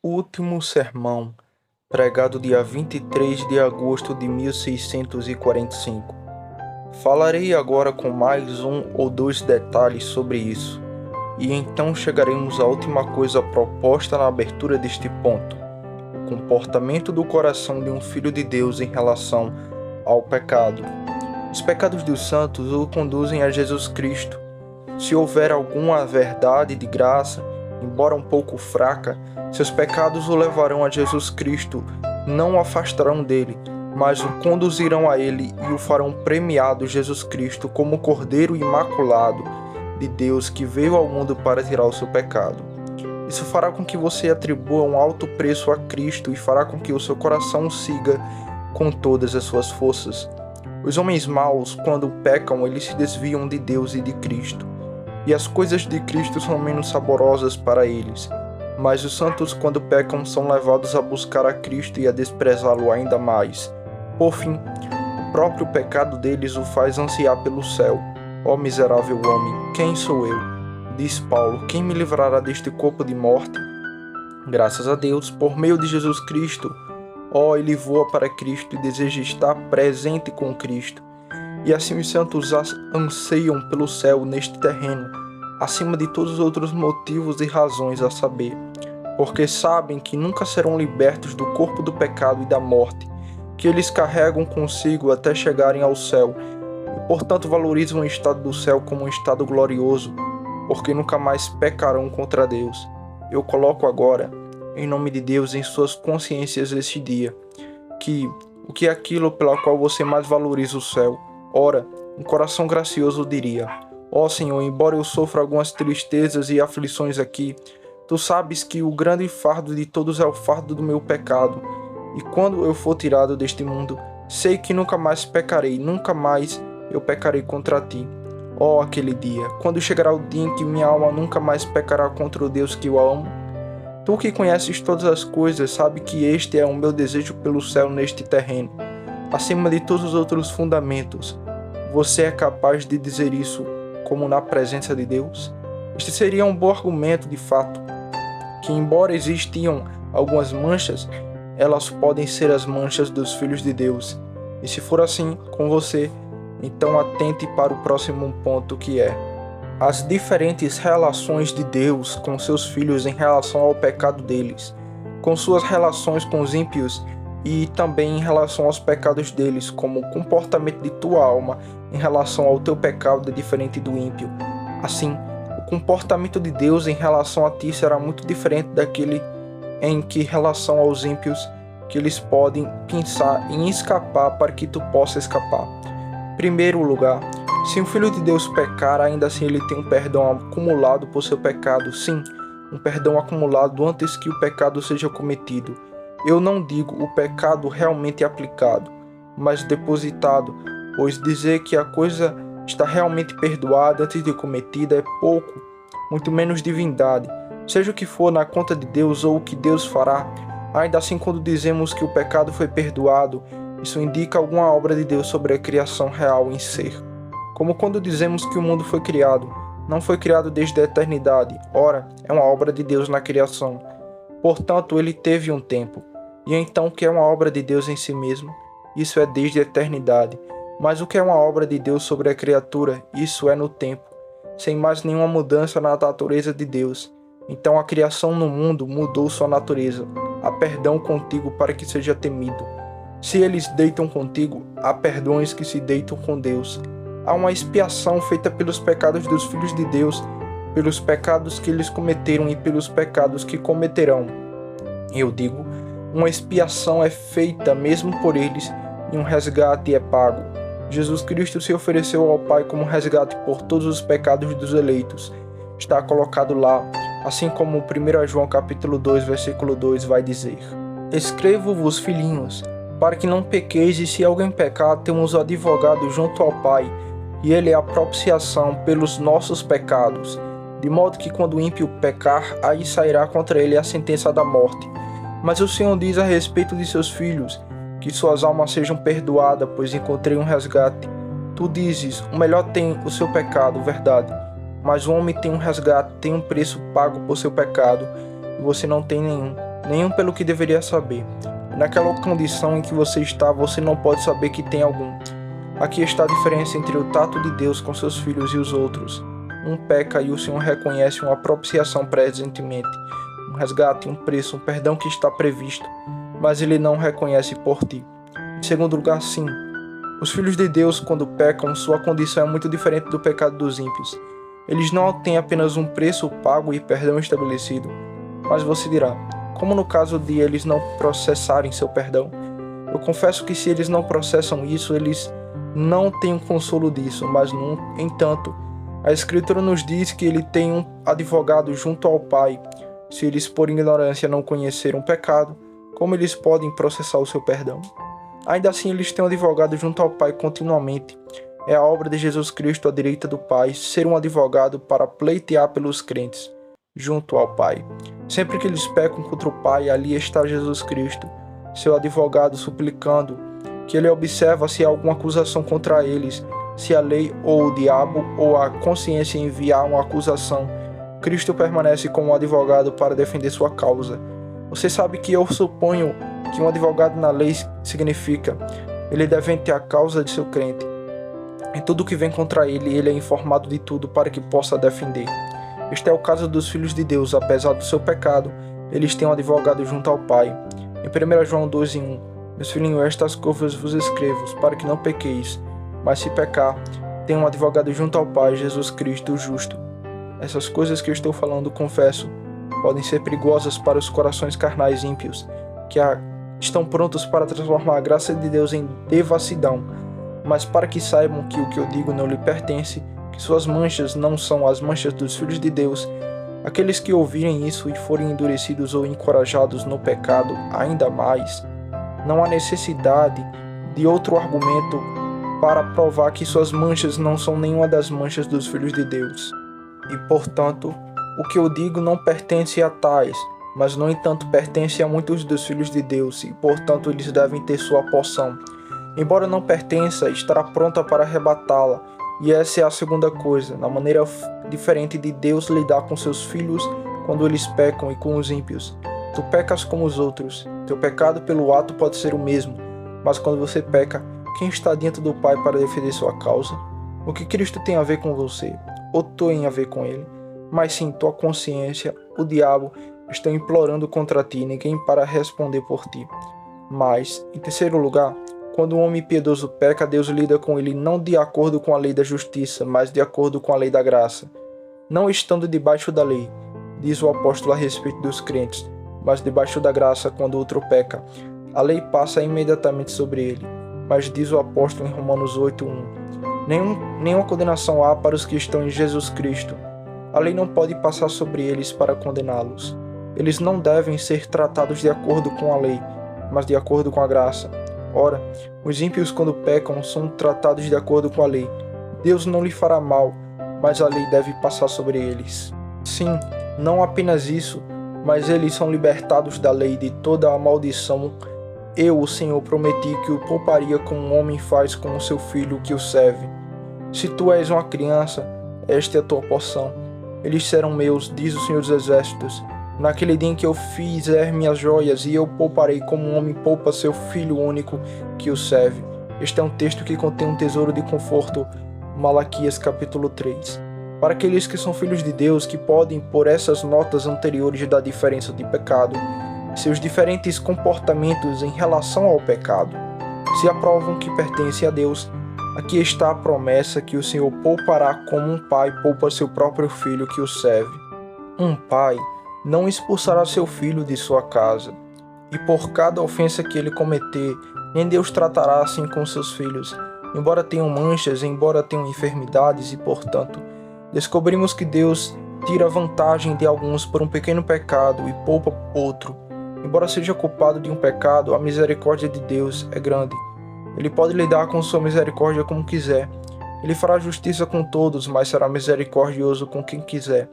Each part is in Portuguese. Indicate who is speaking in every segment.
Speaker 1: Último sermão, pregado dia 23 de agosto de 1645. Falarei agora com mais um ou dois detalhes sobre isso, e então chegaremos à última coisa proposta na abertura deste ponto: o comportamento do coração de um filho de Deus em relação ao pecado. Os pecados dos santos o conduzem a Jesus Cristo. Se houver alguma verdade de graça, embora um pouco fraca, seus pecados o levarão a Jesus Cristo, não o afastarão dele, mas o conduzirão a ele e o farão premiado Jesus Cristo como o Cordeiro Imaculado de Deus que veio ao mundo para tirar o seu pecado. Isso fará com que você atribua um alto preço a Cristo e fará com que o seu coração o siga com todas as suas forças. Os homens maus, quando pecam, eles se desviam de Deus e de Cristo, e as coisas de Cristo são menos saborosas para eles. Mas os santos, quando pecam, são levados a buscar a Cristo e a desprezá-lo ainda mais. Por fim, o próprio pecado deles o faz ansiar pelo céu. Ó miserável homem, quem sou eu? Diz Paulo, quem me livrará deste corpo de morte? Graças a Deus, por meio de Jesus Cristo. Ó, ele voa para Cristo e deseja estar presente com Cristo. E assim os santos anseiam pelo céu neste terreno, acima de todos os outros motivos e razões a saber, porque sabem que nunca serão libertos do corpo do pecado e da morte, que eles carregam consigo até chegarem ao céu, e portanto valorizam o estado do céu como um estado glorioso, porque nunca mais pecarão contra Deus. Eu coloco agora, em nome de Deus, em suas consciências este dia, que o que é aquilo pela qual você mais valoriza o céu. Ora, um coração gracioso diria: ó Senhor, embora eu sofra algumas tristezas e aflições aqui, tu sabes que o grande fardo de todos é o fardo do meu pecado. E quando eu for tirado deste mundo, sei que nunca mais pecarei, nunca mais eu pecarei contra ti. Ó aquele dia, quando chegará o dia em que minha alma nunca mais pecará contra o Deus que eu amo? Tu que conheces todas as coisas, sabe que este é o meu desejo pelo céu neste terreno, acima de todos os outros fundamentos. Você é capaz de dizer isso como na presença de Deus? Este seria um bom argumento de fato, que embora existiam algumas manchas, elas podem ser as manchas dos filhos de Deus. E se for assim com você, então atente para o próximo ponto, que é as diferentes relações de Deus com seus filhos em relação ao pecado deles, com suas relações com os ímpios e também em relação aos pecados deles, como o comportamento de tua alma em relação ao teu pecado é diferente do ímpio. Assim, o comportamento de Deus em relação a ti será muito diferente daquele em que relação aos ímpios, que eles podem pensar em escapar para que tu possa escapar. Primeiro lugar, se um filho de Deus pecar, ainda assim ele tem um perdão acumulado por seu pecado. Sim, um perdão acumulado antes que o pecado seja cometido. Eu não digo o pecado realmente aplicado, mas depositado, pois dizer que a coisa está realmente perdoada antes de cometida é pouco, muito menos divindade. Seja o que for na conta de Deus ou o que Deus fará, ainda assim quando dizemos que o pecado foi perdoado, isso indica alguma obra de Deus sobre a criação real em ser. Como quando dizemos que o mundo foi criado, não foi criado desde a eternidade, ora, é uma obra de Deus na criação. Portanto, ele teve um tempo. E então o que é uma obra de Deus em si mesmo? Isso é desde a eternidade. Mas o que é uma obra de Deus sobre a criatura? Isso é no tempo, sem mais nenhuma mudança na natureza de Deus. Então a criação no mundo mudou sua natureza. Há perdão contigo para que seja temido. Se eles deitam contigo, há perdões que se deitam com Deus. Há uma expiação feita pelos pecados dos filhos de Deus, pelos pecados que eles cometeram e pelos pecados que cometerão. Eu digo, uma expiação é feita mesmo por eles e um resgate é pago. Jesus Cristo se ofereceu ao Pai como resgate por todos os pecados dos eleitos. Está colocado lá, assim como 1 João capítulo 2, versículo 2 vai dizer: Escrevo-vos, filhinhos, para que não pequeis, e se alguém pecar, temos o advogado junto ao Pai, e ele é a propiciação pelos nossos pecados, de modo que quando o ímpio pecar, aí sairá contra ele a sentença da morte. Mas o Senhor diz a respeito de seus filhos, que suas almas sejam perdoadas, pois encontrei um resgate. Tu dizes, o melhor tem o seu pecado, verdade, mas o homem tem um resgate, tem um preço pago por seu pecado, e você não tem nenhum. nenhum pelo que deveria saber. Naquela condição em que você está, você não pode saber que tem algum. Aqui está a diferença entre o tato de Deus com seus filhos e os outros. Um peca e o Senhor reconhece uma propiciação presentemente, um resgate, um preço, um perdão que está previsto, mas ele não reconhece por ti. Em segundo lugar, sim, os filhos de Deus, quando pecam, sua condição é muito diferente do pecado dos ímpios. Eles não têm apenas um preço pago e perdão estabelecido, mas você dirá, como no caso de eles não processarem seu perdão? Eu confesso que se eles não processam isso, eles não têm um consolo disso, mas no entanto, a Escritura nos diz que ele tem um advogado junto ao Pai. Se eles por ignorância não conheceram o pecado, como eles podem processar o seu perdão? Ainda assim, eles têm um advogado junto ao Pai continuamente. É a obra de Jesus Cristo à direita do Pai ser um advogado para pleitear pelos crentes, junto ao Pai. Sempre que eles pecam contra o Pai, ali está Jesus Cristo, seu advogado, suplicando que ele observa se há alguma acusação contra eles, se a lei ou o diabo ou a consciência enviar uma acusação. Cristo permanece como um advogado para defender sua causa. Você sabe que eu suponho que um advogado na lei significa ele defende a causa de seu crente. Em tudo que vem contra ele, ele é informado de tudo para que possa defender. Este é o caso dos filhos de Deus. Apesar do seu pecado, eles têm um advogado junto ao Pai. Em 1 João 2:1, meus filhinhos, estas coisas vos escrevo, para que não pequeis. Mas se pecar, tem um advogado junto ao Pai, Jesus Cristo, o justo. Essas coisas que eu estou falando, confesso, podem ser perigosas para os corações carnais ímpios, que estão prontos para transformar a graça de Deus em devassidão. Mas para que saibam que o que eu digo não lhe pertence, que suas manchas não são as manchas dos filhos de Deus, aqueles que ouvirem isso e forem endurecidos ou encorajados no pecado ainda mais, não há necessidade de outro argumento para provar que suas manchas não são nenhuma das manchas dos filhos de Deus. E, portanto, o que eu digo não pertence a tais, mas, no entanto, pertence a muitos dos filhos de Deus, e, portanto, eles devem ter sua porção. Embora não pertença, estará pronta para arrebatá-la. E essa é a segunda coisa, na maneira diferente de Deus lidar com seus filhos quando eles pecam e com os ímpios. Tu pecas como os outros. Teu pecado pelo ato pode ser o mesmo, mas quando você peca, quem está diante do Pai para defender sua causa? O que Cristo tem a ver com você? Ou tu tem a ver com ele? Mas sim, tua consciência, o diabo, estão implorando contra ti, ninguém para responder por ti. Mas, em terceiro lugar, quando um homem piedoso peca, Deus lida com ele não de acordo com a lei da justiça, mas de acordo com a lei da graça. Não estando debaixo da lei, diz o apóstolo a respeito dos crentes, mas debaixo da graça quando outro peca. A lei passa imediatamente sobre ele. Mas diz o apóstolo em Romanos 8:1, nenhuma condenação há para os que estão em Jesus Cristo. A lei não pode passar sobre eles para condená-los. Eles não devem ser tratados de acordo com a lei, mas de acordo com a graça. Ora, os ímpios quando pecam são tratados de acordo com a lei. Deus não lhe fará mal, mas a lei deve passar sobre eles. Sim, não apenas isso, mas eles são libertados da lei de toda a maldição. Eu, o Senhor, prometi que o pouparia como um homem faz com o seu filho que o serve. Se tu és uma criança, esta é a tua porção. Eles serão meus, diz o Senhor dos Exércitos. Naquele dia em que eu fizer minhas joias, e eu pouparei como um homem poupa seu filho único que o serve. Este é um texto que contém um tesouro de conforto. Malaquias capítulo 3. Para aqueles que são filhos de Deus, que podem, por essas notas anteriores da diferença de pecado, seus diferentes comportamentos em relação ao pecado, se aprovam que pertencem a Deus, aqui está a promessa que o Senhor poupará como um pai poupa seu próprio filho que o serve. Um pai não expulsará seu filho de sua casa, e por cada ofensa que ele cometer, nem Deus tratará assim com seus filhos, embora tenham manchas, embora tenham enfermidades, e portanto, descobrimos que Deus tira vantagem de alguns por um pequeno pecado e poupa outro. Embora seja culpado de um pecado, a misericórdia de Deus é grande. Ele pode lidar com sua misericórdia como quiser. Ele fará justiça com todos, mas será misericordioso com quem quiser.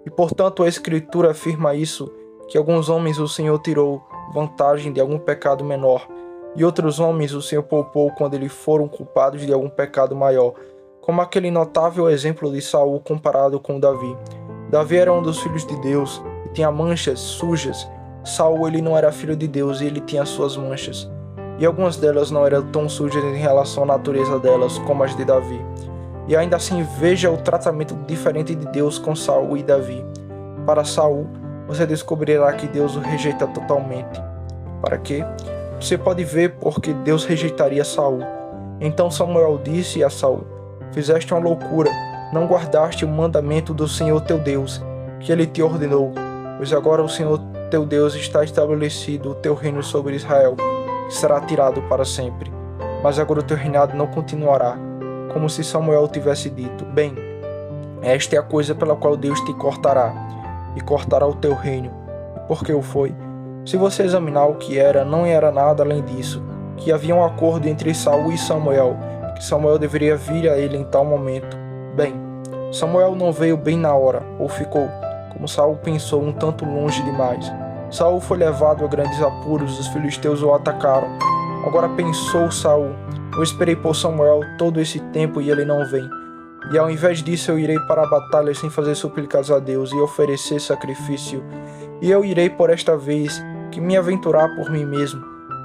Speaker 1: E portanto a Escritura afirma isso, que alguns homens o Senhor tirou vantagem de algum pecado menor, e outros homens o Senhor poupou quando eles foram culpados de algum pecado maior, como aquele notável exemplo de Saul comparado com Davi. Davi era um dos filhos de Deus, e tinha manchas sujas, Saul ele não era filho de Deus e ele tinha suas manchas. E algumas delas não eram tão sujas em relação à natureza delas como as de Davi. E ainda assim veja o tratamento diferente de Deus com Saul e Davi. Para Saul, você descobrirá que Deus o rejeita totalmente. Para quê? Você pode ver porque Deus rejeitaria Saul. Então Samuel disse a Saul: fizeste uma loucura, não guardaste o mandamento do Senhor teu Deus, que ele te ordenou, pois agora o Senhor teu Deus está estabelecido o teu reino sobre Israel, que será tirado para sempre. Mas agora o teu reinado não continuará, como se Samuel tivesse dito: bem, esta é a coisa pela qual Deus te cortará, e cortará o teu reino. E por que o foi? Se você examinar o que era, não era nada além disso, que havia um acordo entre Saul e Samuel, que Samuel deveria vir a ele em tal momento. Bem, Samuel não veio bem na hora, ou ficou, como Saul pensou, um tanto longe demais. Saul foi levado a grandes apuros, os filisteus o atacaram. Agora pensou Saul: eu esperei por Samuel todo esse tempo e ele não vem. E ao invés disso eu irei para a batalha sem fazer súplicas a Deus e oferecer sacrifício. E eu irei por esta vez que me aventurar por mim mesmo,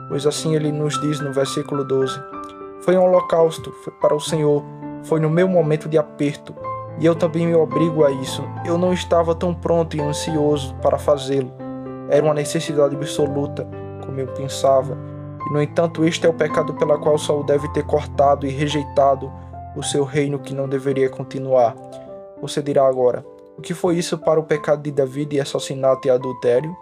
Speaker 1: pois assim ele nos diz no versículo 12. Foi um holocausto, foi para o Senhor, foi no meu momento de aperto, e eu também me obrigo a isso. Eu não estava tão pronto e ansioso para fazê-lo. Era uma necessidade absoluta, como eu pensava. E, no entanto, este é o pecado pelo qual Saul deve ter cortado e rejeitado o seu reino que não deveria continuar. Você dirá agora: o que foi isso para o pecado de Davi de assassinato e adultério?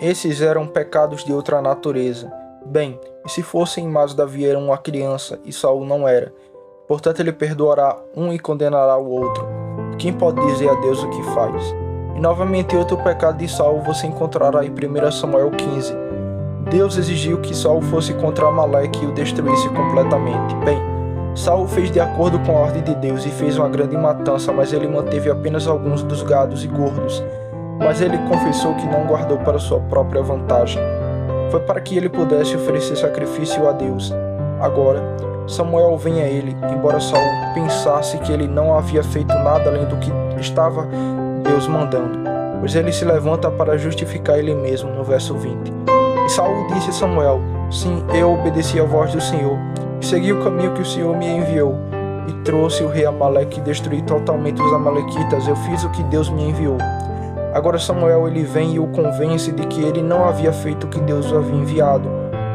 Speaker 1: Esses eram pecados de outra natureza. Bem, e se fossem, mas Davi era uma criança e Saul não era. Portanto, ele perdoará um e condenará o outro. Quem pode dizer a Deus o que faz? E novamente outro pecado de Saul você encontrará em 1 Samuel 15. Deus exigiu que Saul fosse contra Amaleque e o destruísse completamente. Bem, Saul fez de acordo com a ordem de Deus e fez uma grande matança, mas ele manteve apenas alguns dos gados e gordos. Mas ele confessou que não guardou para sua própria vantagem. Foi para que ele pudesse oferecer sacrifício a Deus. Agora, Samuel vem a ele, embora Saul pensasse que ele não havia feito nada além do que estava Deus mandando, pois ele se levanta para justificar ele mesmo, no verso 20. E Saul disse a Samuel: sim, eu obedeci à voz do Senhor, e segui o caminho que o Senhor me enviou, e trouxe o rei Amaleque e destruí totalmente os amalequitas. Eu fiz o que Deus me enviou. Agora Samuel ele vem e o convence de que ele não havia feito o que Deus o havia enviado.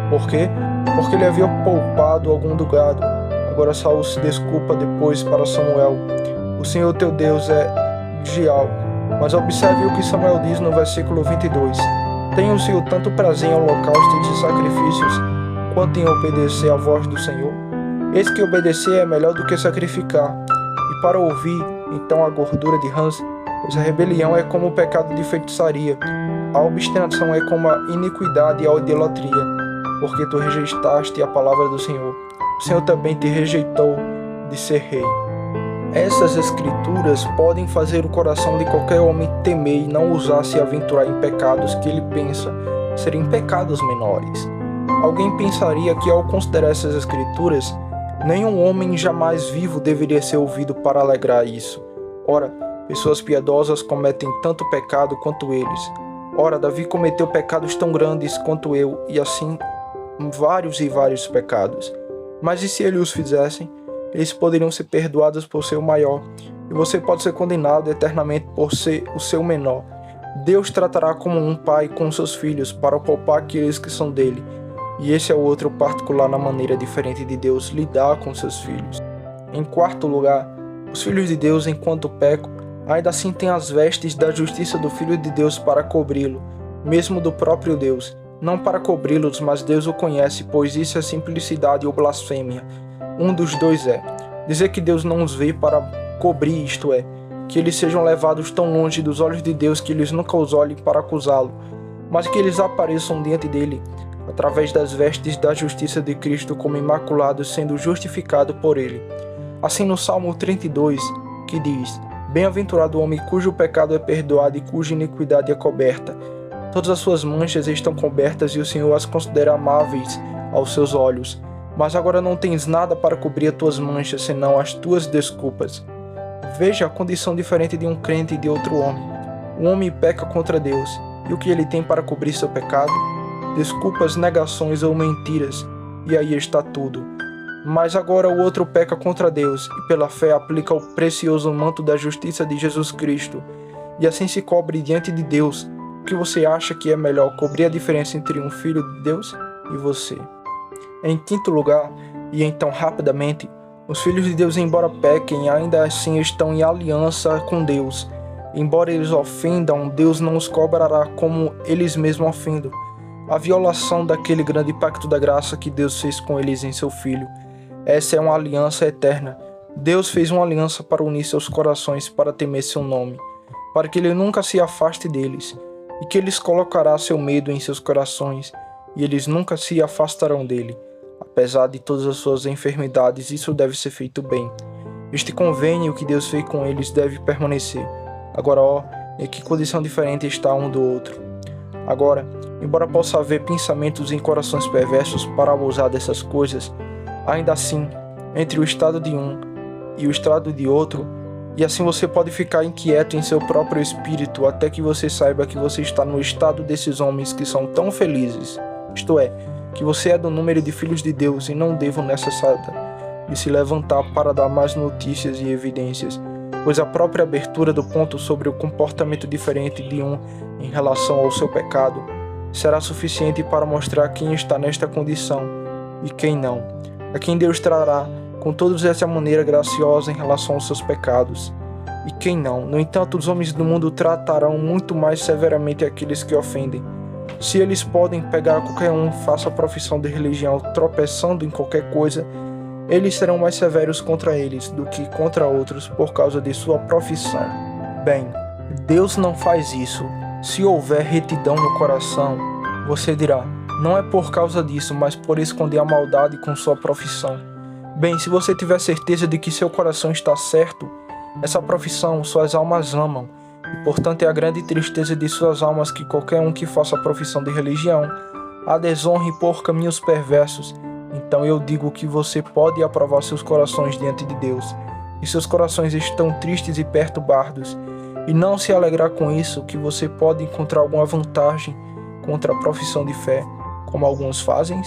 Speaker 1: Por quê? Porque ele havia poupado algum do gado. Agora Saul se desculpa depois para Samuel: o Senhor teu Deus é Gial. Mas observe o que Samuel diz no versículo 22. Tem o Senhor tanto prazer em holocaustos e sacrifícios, quanto em obedecer à voz do Senhor? Eis que obedecer é melhor do que sacrificar, e para ouvir, então, a gordura de rãs, pois a rebelião é como o pecado de feitiçaria, a obstinação é como a iniquidade e a idolatria, porque tu rejeitaste a palavra do Senhor. O Senhor também te rejeitou de ser rei. Essas escrituras podem fazer o coração de qualquer homem temer e não ousar se aventurar em pecados que ele pensa serem pecados menores. Alguém pensaria que ao considerar essas escrituras, nenhum homem jamais vivo deveria ser ouvido para alegrar isso. Ora, pessoas piedosas cometem tanto pecado quanto eles. Ora, Davi cometeu pecados tão grandes quanto eu, e assim vários e vários pecados. Mas e se eles os fizessem? Eles poderiam ser perdoados por ser o maior, e você pode ser condenado eternamente por ser o seu menor. Deus tratará como um pai com seus filhos para poupar aqueles que são dele, e esse é o outro particular na maneira diferente de Deus lidar com seus filhos. Em quarto lugar, os filhos de Deus, enquanto pecam, ainda assim têm as vestes da justiça do Filho de Deus para cobri-lo, mesmo do próprio Deus. Não para cobri-los, mas Deus o conhece, pois isso é simplicidade ou blasfêmia. Um dos dois é dizer que Deus não os vê para cobrir, isto é, que eles sejam levados tão longe dos olhos de Deus que eles nunca os olhem para acusá-lo, mas que eles apareçam diante dele, através das vestes da justiça de Cristo como imaculados, sendo justificado por ele. Assim no Salmo 32, que diz: bem-aventurado o homem cujo pecado é perdoado e cuja iniquidade é coberta. Todas as suas manchas estão cobertas e o Senhor as considera amáveis aos seus olhos. Mas agora não tens nada para cobrir as tuas manchas, senão as tuas desculpas. Veja a condição diferente de um crente e de outro homem. O homem peca contra Deus, E o que ele tem para cobrir seu pecado? Desculpas, negações ou mentiras, e aí está tudo. Mas agora o outro peca contra Deus e pela fé aplica o precioso manto da justiça de Jesus Cristo, e assim se cobre diante de Deus. O que você acha que é melhor, cobrir a diferença entre um filho de Deus e você? Em quinto lugar, e então rapidamente, os filhos de Deus, embora pequem, ainda assim estão em aliança com Deus. Embora eles ofendam, Deus não os cobrará como eles mesmos ofendem. A violação daquele grande pacto da graça que Deus fez com eles em seu Filho. Essa é uma aliança eterna. Deus fez uma aliança para unir seus corações, para temer seu nome, para que ele nunca se afaste deles, e que eles colocará seu medo em seus corações, e eles nunca se afastarão dele. Apesar de todas as suas enfermidades, isso deve ser feito bem. Este convênio que Deus fez com eles deve permanecer. Agora, em que condição diferente está um do outro. Agora, embora possa haver pensamentos em corações perversos para abusar dessas coisas, ainda assim, entre o estado de um e o estado de outro, e assim você pode ficar inquieto em seu próprio espírito até que você saiba que você está no estado desses homens que são tão felizes, isto é, que você é do número de filhos de Deus e não devo necessitar de se levantar para dar mais notícias e evidências, pois a própria abertura do ponto sobre o comportamento diferente de um em relação ao seu pecado será suficiente para mostrar quem está nesta condição e quem não, a quem Deus trará com todos essa maneira graciosa em relação aos seus pecados, e quem não. No entanto, os homens do mundo tratarão muito mais severamente aqueles que ofendem. Se eles podem pegar qualquer um, faça a profissão de religião, tropeçando em qualquer coisa, eles serão mais severos contra eles do que contra outros por causa de sua profissão. Bem, Deus não faz isso. Se houver retidão no coração, você dirá, não é por causa disso, mas por esconder a maldade com sua profissão. Bem, se você tiver certeza de que seu coração está certo, essa profissão suas almas amam, e portanto é a grande tristeza de suas almas que qualquer um que faça a profissão de religião a desonre por caminhos perversos. Então eu digo que você pode aprovar seus corações diante de Deus, e seus corações estão tristes e perturbados, e não se alegrar com isso, que você pode encontrar alguma vantagem contra a profissão de fé, como alguns fazem.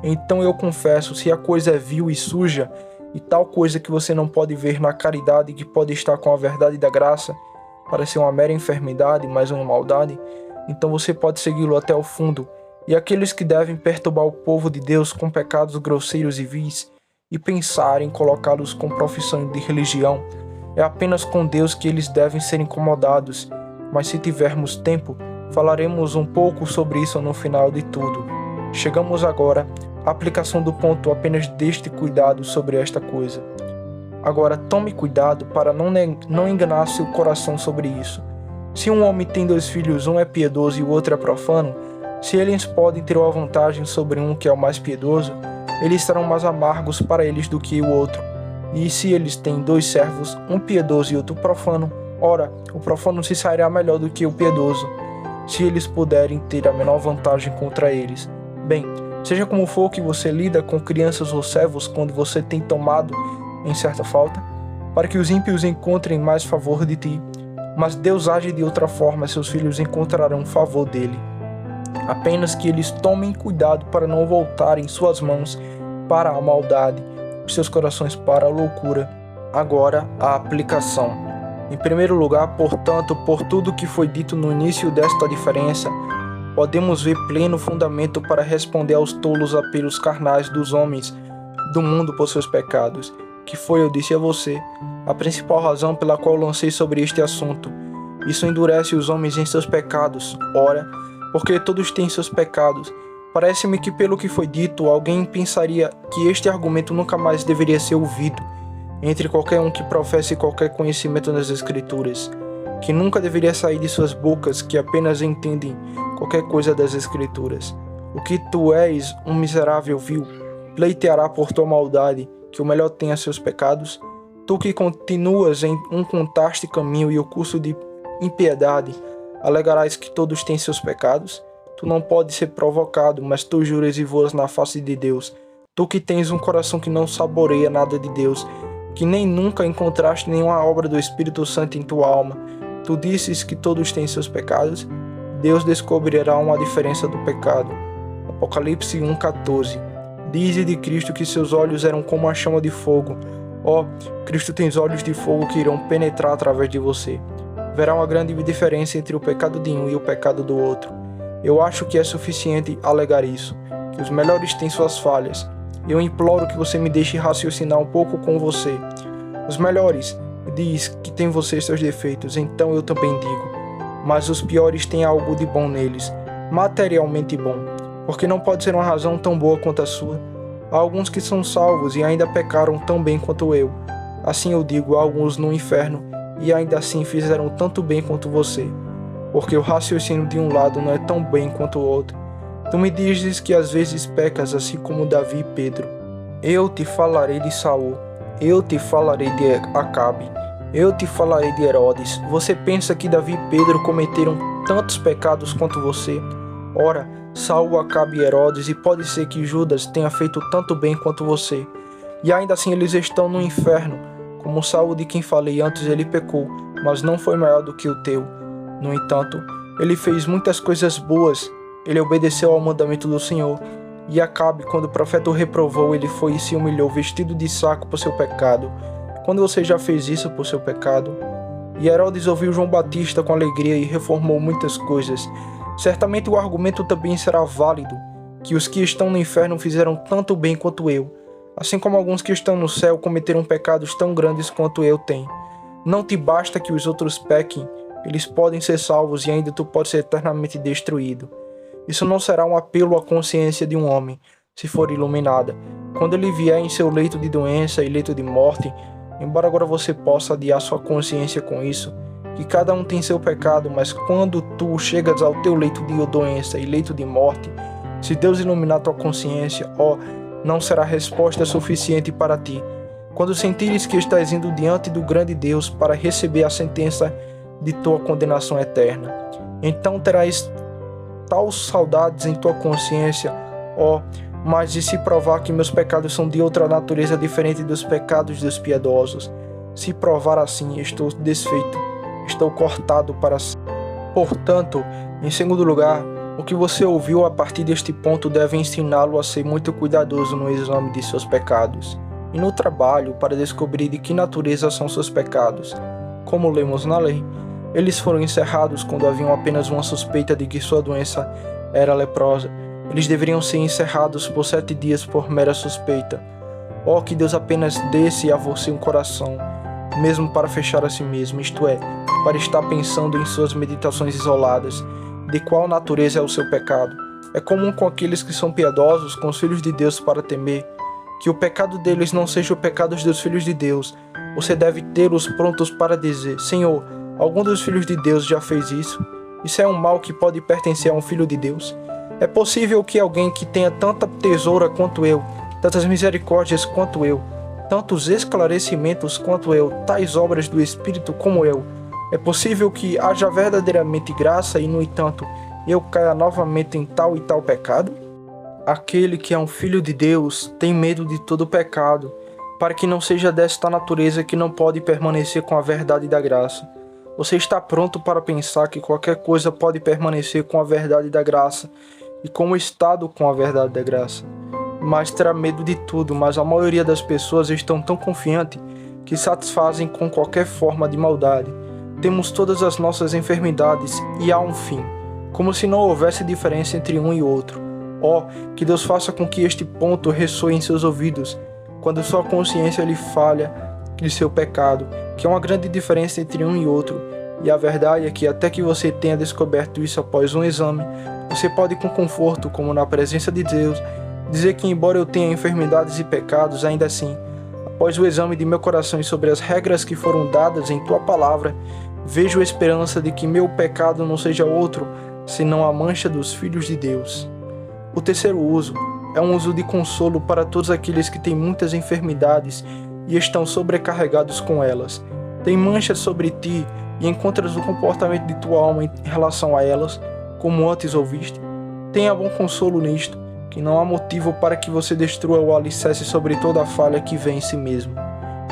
Speaker 1: Então eu confesso, se a coisa é vil e suja, e tal coisa que você não pode ver na caridade que pode estar com a verdade da graça, parecer uma mera enfermidade, mas uma maldade, então você pode segui-lo até o fundo. E aqueles que devem perturbar o povo de Deus com pecados grosseiros e vis, e pensar em colocá-los com profissão de religião, é apenas com Deus que eles devem ser incomodados, mas se tivermos tempo, falaremos um pouco sobre isso no final de tudo. Chegamos agora à aplicação do ponto apenas deste cuidado sobre esta coisa. Agora, tome cuidado para não enganar seu coração sobre isso. Se um homem tem 2 filhos, um é piedoso e o outro é profano, se eles podem ter uma vantagem sobre um que é o mais piedoso, eles serão mais amargos para eles do que o outro. E se eles têm 2 servos, um piedoso e outro profano, ora, o profano se sairá melhor do que o piedoso, se eles puderem ter a menor vantagem contra eles. Bem, seja como for que você lida com crianças ou servos quando você tem tomado em certa falta, para que os ímpios encontrem mais favor de ti, mas Deus age de outra forma, seus filhos encontrarão favor dele. Apenas que eles tomem cuidado para não voltarem suas mãos para a maldade, seus corações para a loucura. Agora, a aplicação. Em primeiro lugar, portanto, por tudo que foi dito no início desta diferença, podemos ver pleno fundamento para responder aos tolos apelos carnais dos homens do mundo por seus pecados, que foi, eu disse a você, a principal razão pela qual lancei sobre este assunto. Isso endurece os homens em seus pecados. Ora, porque todos têm seus pecados. Parece-me que, pelo que foi dito, alguém pensaria que este argumento nunca mais deveria ser ouvido entre qualquer um que professe qualquer conhecimento nas Escrituras, que nunca deveria sair de suas bocas que apenas entendem qualquer coisa das Escrituras. O que tu és, um miserável vil, pleiteará por tua maldade, que o melhor tenha seus pecados? Tu que continuas em um contraste caminho e o curso de impiedade, alegarás que todos têm seus pecados? Tu não podes ser provocado, mas tu juras e voas na face de Deus. Tu que tens um coração que não saboreia nada de Deus, que nem nunca encontraste nenhuma obra do Espírito Santo em tua alma, tu dizes que todos têm seus pecados? Deus descobrirá uma diferença do pecado. Apocalipse 1,14. Dize de Cristo que seus olhos eram como a chama de fogo. Cristo tem olhos de fogo que irão penetrar através de você. Verá uma grande diferença entre o pecado de um e o pecado do outro. Eu acho que é suficiente alegar isso, que os melhores têm suas falhas. Eu imploro que você me deixe raciocinar um pouco com você. Os melhores diz que tem você seus defeitos, então eu também digo. Mas os piores têm algo de bom neles, materialmente bom, porque não pode ser uma razão tão boa quanto a sua. Há alguns que são salvos e ainda pecaram tão bem quanto eu. Assim eu digo, há alguns no inferno e ainda assim fizeram tanto bem quanto você, porque o raciocínio de um lado não é tão bem quanto o outro. Tu me dizes que às vezes pecas assim como Davi e Pedro. Eu te falarei de Saul, eu te falarei de Acabe, eu te falarei de Herodes. Você pensa que Davi e Pedro cometeram tantos pecados quanto você? Ora, Saul, Acabe e Herodes, e pode ser que Judas tenha feito tanto bem quanto você. E ainda assim eles estão no inferno. Como Saul, de quem falei antes, ele pecou, mas não foi maior do que o teu. No entanto, ele fez muitas coisas boas. Ele obedeceu ao mandamento do Senhor. E Acabe, quando o profeta o reprovou, ele foi e se humilhou, vestido de saco por seu pecado. Quando você já fez isso por seu pecado? E Herodes ouviu João Batista com alegria e reformou muitas coisas. Certamente o argumento também será válido, que os que estão no inferno fizeram tanto bem quanto eu, assim como alguns que estão no céu cometeram pecados tão grandes quanto eu tenho. Não te basta que os outros pequem, eles podem ser salvos e ainda tu pode ser eternamente destruído. Isso não será um apelo à consciência de um homem, se for iluminada. Quando ele vier em seu leito de doença e leito de morte, embora agora você possa adiar sua consciência com isso, que cada um tem seu pecado, mas quando tu chegas ao teu leito de doença e leito de morte, se Deus iluminar tua consciência, não será resposta suficiente para ti. Quando sentires que estás indo diante do grande Deus para receber a sentença de tua condenação eterna, então terás tal saudades em tua consciência, mas e se provar que meus pecados são de outra natureza diferente dos pecados dos piedosos? Se provar assim, estou desfeito, estou cortado para sempre. Portanto, em segundo lugar, o que você ouviu a partir deste ponto deve ensiná-lo a ser muito cuidadoso no exame de seus pecados e no trabalho para descobrir de que natureza são seus pecados. Como lemos na lei, eles foram encerrados quando haviam apenas uma suspeita de que sua doença era leprosa. Eles deveriam ser encerrados por 7 dias por mera suspeita. Que Deus apenas desse a você um coração, mesmo para fechar a si mesmo, isto é, para estar pensando em suas meditações isoladas, de qual natureza é o seu pecado. É comum com aqueles que são piedosos, com os filhos de Deus, para temer que o pecado deles não seja o pecado dos filhos de Deus. Você deve tê-los prontos para dizer: Senhor, algum dos filhos de Deus já fez isso? Isso é um mal que pode pertencer a um filho de Deus? É possível que alguém que tenha tanta tesoura quanto eu, tantas misericórdias quanto eu, tantos esclarecimentos quanto eu, tais obras do Espírito como eu, é possível que haja verdadeiramente graça e, no entanto, eu caia novamente em tal e tal pecado? Aquele que é um filho de Deus tem medo de todo pecado, para que não seja desta natureza que não pode permanecer com a verdade da graça. Você está pronto para pensar que qualquer coisa pode permanecer com a verdade da graça e com o estado com a verdade da graça. Mas terá medo de tudo, mas a maioria das pessoas estão tão confiantes que satisfazem com qualquer forma de maldade. Temos todas as nossas enfermidades e há um fim, como se não houvesse diferença entre um e outro. Que Deus faça com que este ponto ressoe em seus ouvidos, quando sua consciência lhe falha de seu pecado, que há uma grande diferença entre um e outro. E a verdade é que até que você tenha descoberto isso após um exame, você pode com conforto, como na presença de Deus, dizer que embora eu tenha enfermidades e pecados, ainda assim, após o exame de meu coração e sobre as regras que foram dadas em tua palavra, vejo a esperança de que meu pecado não seja outro, senão a mancha dos filhos de Deus. O terceiro uso é um uso de consolo para todos aqueles que têm muitas enfermidades e estão sobrecarregados com elas. Tem manchas sobre ti e encontras o comportamento de tua alma em relação a elas, como antes ouviste. Tenha bom consolo nisto, que não há motivo para que você destrua o alicerce sobre toda a falha que vem em si mesmo.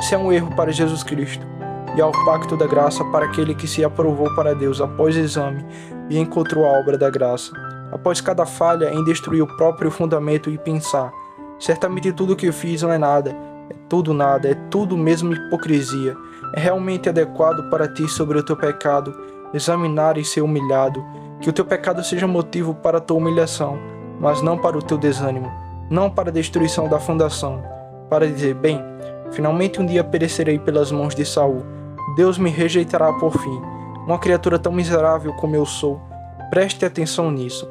Speaker 1: Isso é um erro para Jesus Cristo, e ao pacto da graça para aquele que se aprovou para Deus após exame, e encontrou a obra da graça. Após cada falha em destruir o próprio fundamento e pensar, certamente tudo o que eu fiz não é nada, é tudo mesmo hipocrisia. É realmente adequado para ti sobre o teu pecado examinar e ser humilhado, que o teu pecado seja motivo para a tua humilhação, mas não para o teu desânimo, não para a destruição da fundação, para dizer, bem, finalmente um dia perecerei pelas mãos de Saul, Deus me rejeitará por fim, uma criatura tão miserável como eu sou. Preste atenção nisso.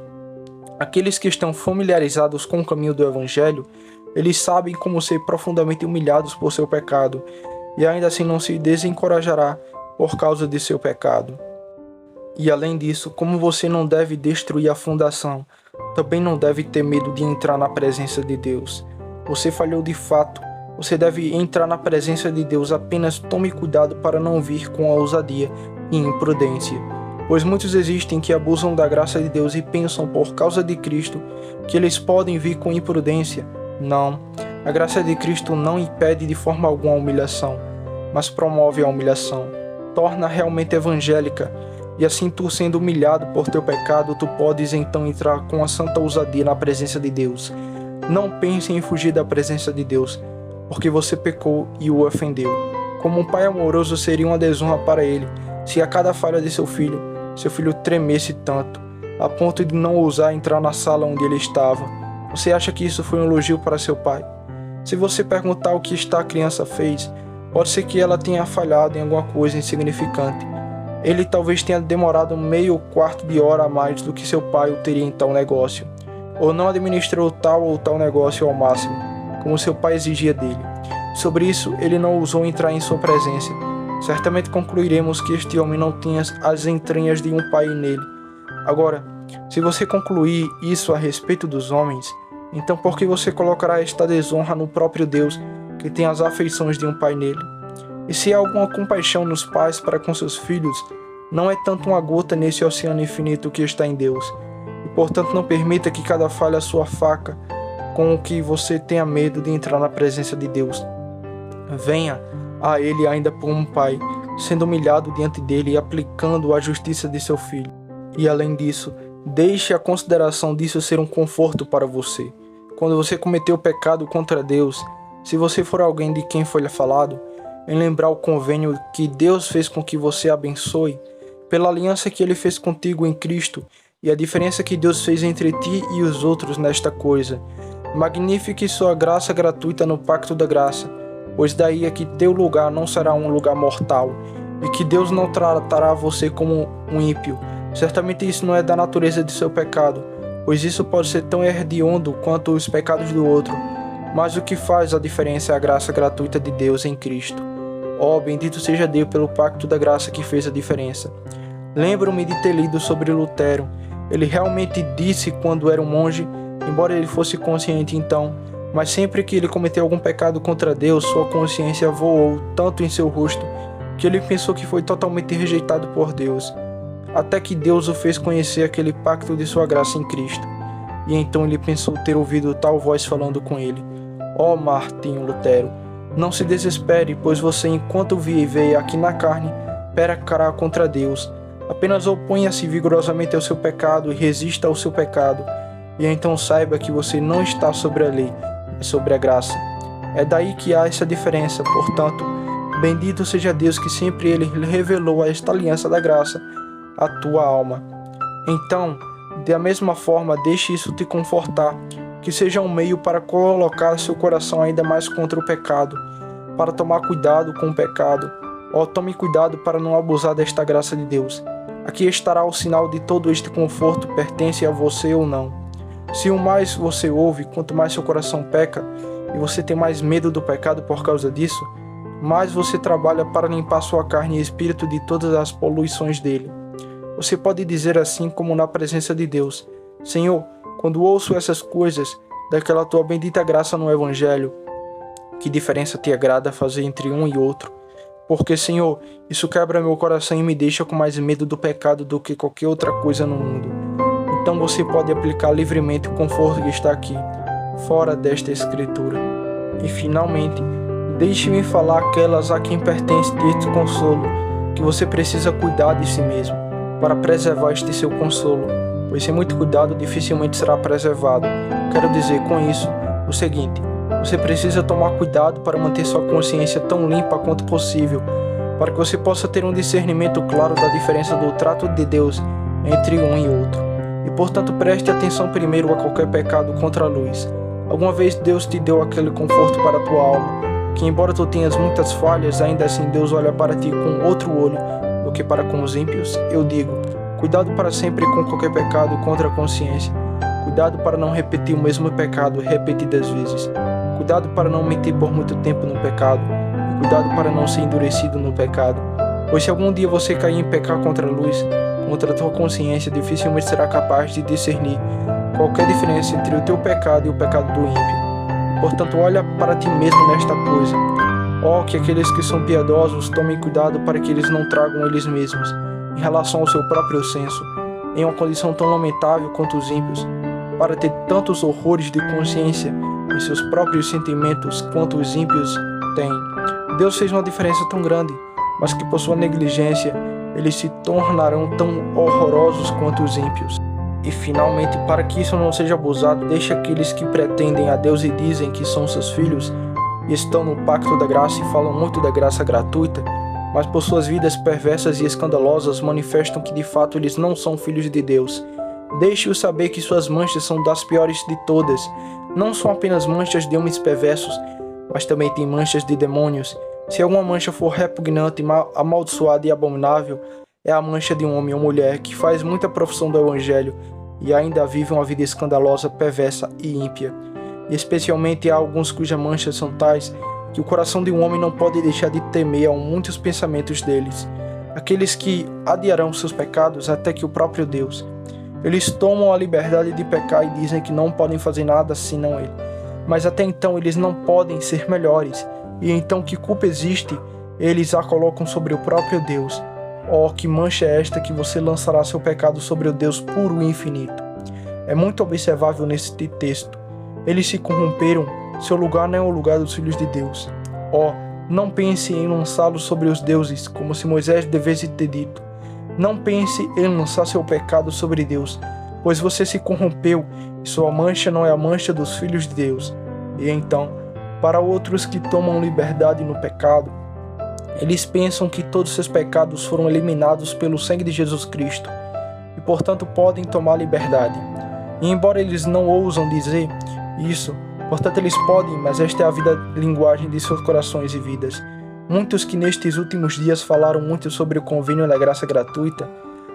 Speaker 1: Aqueles que estão familiarizados com o caminho do Evangelho, eles sabem como ser profundamente humilhados por seu pecado, e ainda assim não se desencorajará por causa de seu pecado. E além disso, como você não deve destruir a fundação, também não deve ter medo de entrar na presença de Deus. Você falhou de fato, você deve entrar na presença de Deus, apenas tome cuidado para não vir com ousadia e imprudência. Pois muitos existem que abusam da graça de Deus e pensam por causa de Cristo que eles podem vir com imprudência. Não, a graça de Cristo não impede de forma alguma a humilhação, mas promove a humilhação, torna realmente evangélica, e assim tu sendo humilhado por teu pecado, tu podes então entrar com a santa ousadia na presença de Deus. Não pense em fugir da presença de Deus, porque você pecou e o ofendeu. Como um pai amoroso seria uma desonra para ele, se a cada falha de seu filho tremesse tanto, a ponto de não ousar entrar na sala onde ele estava. Você acha que isso foi um elogio para seu pai? Se você perguntar o que a criança fez, pode ser que ela tenha falhado em alguma coisa insignificante. Ele talvez tenha demorado meio quarto de hora a mais do que seu pai o teria em tal negócio, ou não administrou tal ou tal negócio ao máximo, como seu pai exigia dele. Sobre isso, ele não ousou entrar em sua presença. Certamente concluiremos que este homem não tinha as entranhas de um pai nele. Agora, se você concluir isso a respeito dos homens, então por que você colocará esta desonra no próprio Deus, que tem as afeições de um pai nele? E se há alguma compaixão nos pais para com seus filhos, não é tanto uma gota nesse oceano infinito que está em Deus. E portanto não permita que cada falha sua faca, com o que você tenha medo de entrar na presença de Deus. Venha a Ele ainda como um pai, sendo humilhado diante dele e aplicando a justiça de seu filho. E além disso, deixe a consideração disso ser um conforto para você. Quando você cometeu pecado contra Deus, se você for alguém de quem foi falado, em lembrar o convênio que Deus fez com que você abençoe, pela aliança que Ele fez contigo em Cristo e a diferença que Deus fez entre ti e os outros nesta coisa. Magnifique sua graça gratuita no pacto da graça, pois daí é que teu lugar não será um lugar mortal, e que Deus não tratará você como um ímpio. Certamente isso não é da natureza de seu pecado, pois isso pode ser tão hediondo quanto os pecados do outro, mas o que faz a diferença é a graça gratuita de Deus em Cristo. Ó, bendito seja Deus pelo pacto da graça que fez a diferença. Lembro-me de ter lido sobre Lutero. Ele realmente disse quando era um monge, embora ele fosse consciente então, mas sempre que ele cometeu algum pecado contra Deus, sua consciência voou tanto em seu rosto, que ele pensou que foi totalmente rejeitado por Deus, até que Deus o fez conhecer aquele pacto de sua graça em Cristo. E então ele pensou ter ouvido tal voz falando com ele: ó Martinho Lutero, não se desespere, pois você, enquanto vive aqui na carne, pecará contra Deus. Apenas oponha-se vigorosamente ao seu pecado e resista ao seu pecado, e então saiba que você não está sobre a lei, mas sobre a graça. É daí que há essa diferença. Portanto, bendito seja Deus que sempre Ele revelou esta aliança da graça à tua alma. Então, da mesma forma, deixe isso te confortar, que seja um meio para colocar seu coração ainda mais contra o pecado, para tomar cuidado com o pecado. Ó, tome cuidado para não abusar desta graça de Deus. Aqui estará o sinal de todo este conforto pertence a você ou não. Se o mais você ouve, quanto mais seu coração peca, e você tem mais medo do pecado por causa disso, mais você trabalha para limpar sua carne e espírito de todas as poluições dele. Você pode dizer assim como na presença de Deus: Senhor, quando ouço essas coisas, daquela tua bendita graça no Evangelho, que diferença te agrada fazer entre um e outro? Porque, Senhor, isso quebra meu coração e me deixa com mais medo do pecado do que qualquer outra coisa no mundo. Então você pode aplicar livremente o conforto que está aqui, fora desta Escritura. E, finalmente, deixe-me falar aquelas a quem pertence este consolo, que você precisa cuidar de si mesmo. para preservar este seu consolo, pois sem muito cuidado dificilmente será preservado. Quero dizer com isso o seguinte: você precisa tomar cuidado para manter sua consciência tão limpa quanto possível, para que você possa ter um discernimento claro da diferença do trato de Deus entre um e outro. E portanto preste atenção primeiro a qualquer pecado contra a luz. Alguma vez Deus te deu aquele conforto para a tua alma, que embora tu tenhas muitas falhas, ainda assim Deus olha para ti com outro olho do que para com os ímpios? Eu digo, cuidado para sempre com qualquer pecado contra a consciência. Cuidado para não repetir o mesmo pecado repetidas vezes. Cuidado para não mentir por muito tempo no pecado. E cuidado para não ser endurecido no pecado. Pois se algum dia você cair em pecar contra a luz, contra a tua consciência, dificilmente será capaz de discernir qualquer diferença entre o teu pecado e o pecado do ímpio. Portanto, olha para ti mesmo nesta coisa. Que aqueles que são piedosos tomem cuidado para que eles não tragam eles mesmos, em relação ao seu próprio senso, em uma condição tão lamentável quanto os ímpios, para ter tantos horrores de consciência em seus próprios sentimentos quanto os ímpios têm. Deus fez uma diferença tão grande, mas que por sua negligência eles se tornarão tão horrorosos quanto os ímpios. E finalmente, para que isso não seja abusado, deixe aqueles que pretendem a Deus e dizem que são seus filhos, e estão no pacto da graça e falam muito da graça gratuita, mas por suas vidas perversas e escandalosas manifestam que de fato eles não são filhos de Deus. Deixe-os saber que suas manchas são das piores de todas. Não são apenas manchas de homens perversos, mas também tem manchas de demônios. Se alguma mancha for repugnante, amaldiçoada e abominável, é a mancha de um homem ou mulher que faz muita profissão do Evangelho e ainda vive uma vida escandalosa, perversa e ímpia. E especialmente há alguns cujas manchas são tais que o coração de um homem não pode deixar de temer a muitos pensamentos deles. Aqueles que adiarão seus pecados até que o próprio Deus. Eles tomam a liberdade de pecar e dizem que não podem fazer nada senão Ele. Mas até então eles não podem ser melhores. E então que culpa existe? Eles a colocam sobre o próprio Deus. Que mancha é esta que você lançará seu pecado sobre o Deus puro e infinito? É muito observável neste texto. Eles se corromperam, seu lugar não é o lugar dos filhos de Deus. Não pense em lançá-lo sobre os deuses, como se Moisés devesse ter dito. Não pense em lançar seu pecado sobre Deus, pois você se corrompeu e sua mancha não é a mancha dos filhos de Deus. E então, para outros que tomam liberdade no pecado, eles pensam que todos seus pecados foram eliminados pelo sangue de Jesus Cristo e, portanto, podem tomar liberdade. E embora eles não ousam dizer isso, portanto eles podem, mas esta é a vida linguagem de seus corações e vidas. Muitos que nestes últimos dias falaram muito sobre o convênio da graça gratuita,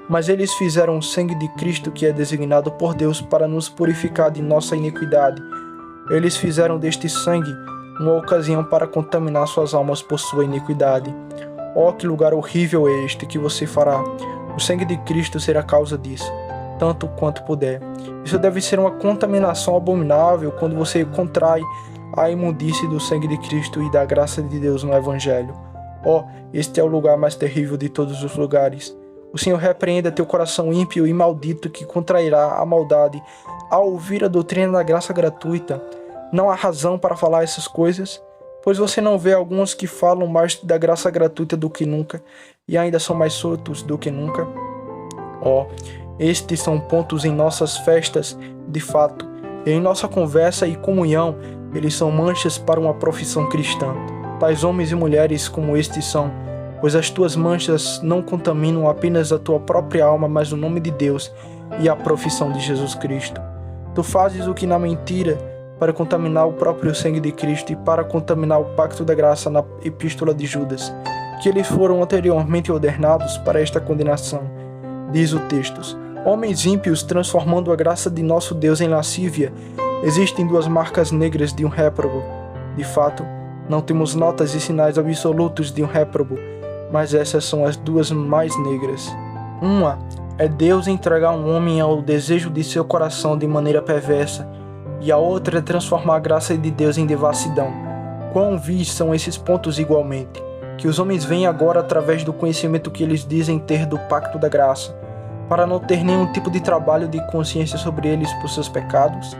Speaker 1: mas eles fizeram o sangue de Cristo que é designado por Deus para nos purificar de nossa iniquidade. Eles fizeram deste sangue uma ocasião para contaminar suas almas por sua iniquidade. Que lugar horrível é este que você fará. O sangue de Cristo será a causa disso, tanto quanto puder. Isso deve ser uma contaminação abominável quando você contrai a imundície do sangue de Cristo e da graça de Deus no Evangelho. Este é o lugar mais terrível de todos os lugares. O Senhor repreenda teu coração ímpio e maldito que contrairá a maldade ao ouvir a doutrina da graça gratuita. Não há razão para falar essas coisas, pois você não vê alguns que falam mais da graça gratuita do que nunca e ainda são mais soltos do que nunca? Estes são pontos em nossas festas, de fato, e em nossa conversa e comunhão, eles são manchas para uma profissão cristã. Tais homens e mulheres como estes são, pois as tuas manchas não contaminam apenas a tua própria alma, mas o nome de Deus e a profissão de Jesus Cristo. Tu fazes o que na mentira, para contaminar o próprio sangue de Cristo e para contaminar o pacto da graça na epístola de Judas, que eles foram anteriormente ordenados para esta condenação. Diz o texto: homens ímpios transformando a graça de nosso Deus em lascívia. Existem duas marcas negras de um réprobo. De fato, não temos notas e sinais absolutos de um réprobo, mas essas são as duas mais negras. Uma é Deus entregar um homem ao desejo de seu coração de maneira perversa, e a outra é transformar a graça de Deus em devassidão. Quão vis são esses pontos igualmente, que os homens veem agora através do conhecimento que eles dizem ter do pacto da graça, para não ter nenhum tipo de trabalho de consciência sobre eles por seus pecados.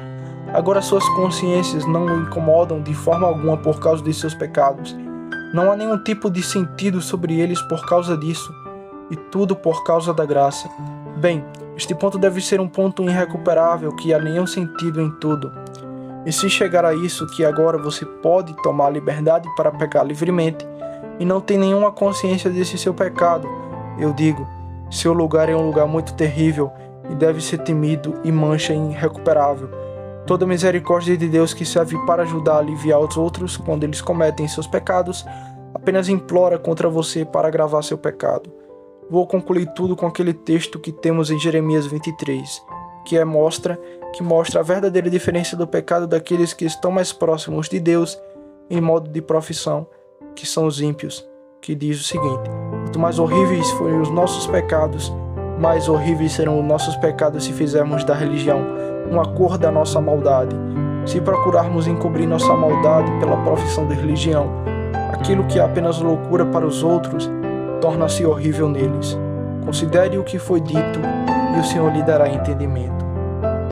Speaker 1: Agora suas consciências não o incomodam de forma alguma por causa de seus pecados. Não há nenhum tipo de sentido sobre eles por causa disso. e tudo por causa da graça. Bem, este ponto deve ser um ponto irrecuperável que alinha um sentido em tudo. E se chegar a isso, que agora você pode tomar a liberdade para pecar livremente e não tem nenhuma consciência desse seu pecado, eu digo, seu lugar é um lugar muito terrível e deve ser temido e mancha irrecuperável. Toda a misericórdia de Deus que serve para ajudar a aliviar os outros quando eles cometem seus pecados, apenas implora contra você para agravar seu pecado. Vou concluir tudo com aquele texto que temos em Jeremias 23, que mostra a verdadeira diferença do pecado daqueles que estão mais próximos de Deus em modo de profissão, que são os ímpios, que diz o seguinte: quanto mais horríveis forem os nossos pecados, mais horríveis serão os nossos pecados se fizermos da religião uma cor da nossa maldade. Se procurarmos encobrir nossa maldade pela profissão de religião, aquilo que é apenas loucura para os outros torna-se horrível neles. Considere o que foi dito e o Senhor lhe dará entendimento.